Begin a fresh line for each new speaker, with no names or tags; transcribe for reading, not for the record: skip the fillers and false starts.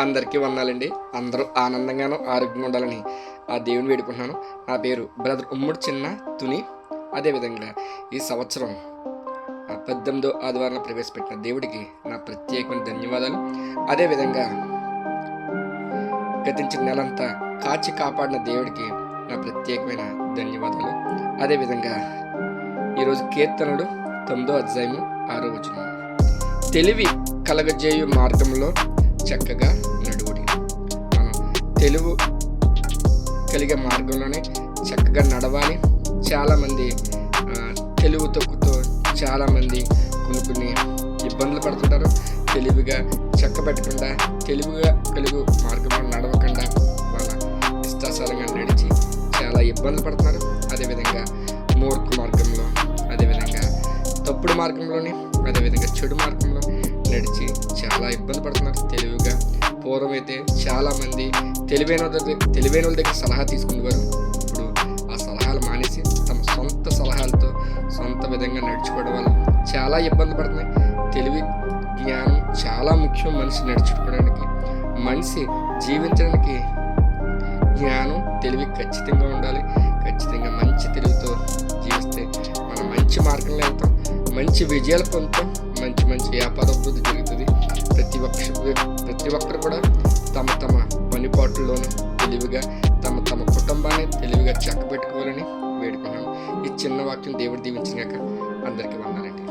అందరికీ వందాలండి. అందరూ ఆనందంగాను ఆరోగ్యంగా ఉండాలని ఆ దేవుని వేడుకుంటున్నాను. నా పేరు బ్రదర్ ఉమ్మడి చిన్న తుని. అదేవిధంగా ఈ సంవత్సరం 18వ ఆదివారం ప్రవేశపెట్టిన దేవుడికి నా ప్రత్యేకమైన ధన్యవాదాలు. అదేవిధంగా గతించిన నెలంతా కాచి కాపాడిన దేవుడికి నా ప్రత్యేకమైన ధన్యవాదాలు. అదేవిధంగా ఈరోజు కీర్తనలు 9వ అధ్యాయము 6వ వచనం. తెలివి కలగజేయు మార్గంలో చక్కగా నడువుడి. మనం తెలుగు కలిగే మార్గంలోనే చక్కగా నడవాలి. చాలామంది తెలుగు తొక్కుతో చాలామంది కొన్ని ఇబ్బందులు పడుతుంటారు. తెలివిగా చక్కబెట్టకుండా తెలివిగా తెలుగు మార్గంలో నడవకుండా వాళ్ళ ఇష్టాసారంగా నడిచి చాలా ఇబ్బందులు పడుతున్నారు. అదేవిధంగా మూర్ఖ మార్గంలో, అదేవిధంగా తప్పుడు మార్గంలోనే, అదేవిధంగా చెడు మార్గంలో నడిచి చాలా ఇబ్బంది పడుతున్నారు. తెలివిగా పూర్వం అయితే చాలామంది తెలివైన వాళ్ళ దగ్గర సలహా తీసుకునేవారు. ఇప్పుడు ఆ సలహాలు మానేసి తమ సొంత సలహాలతో సొంత విధంగా నడుచుకోవడం వల్ల చాలా ఇబ్బంది పడుతున్నాయి. తెలివి జ్ఞానం చాలా ముఖ్యం. మనిషి నడుచుకోవడానికి, మనిషి జీవించడానికి జ్ఞానం తెలివి ఖచ్చితంగా ఉండాలి. ఖచ్చితంగా మంచి తెలివితో జీవిస్తే మనం మంచి మార్గంలో వెళ్తాం, మంచి విజయాలు పొందుతాం, మంచి వ్యాపార అభివృద్ధి జరుగుతుంది. ప్రతి ఒక్కరు కూడా తమ పనిపాట్లలోనూ తెలివిగా తమ కుటుంబాన్ని తెలివిగా చక్కబెట్టుకోవాలని వేడుకున్నాను. ఈ చిన్న వాక్యం దేవుడు దీవించినాక అందరికీ వందాలండి.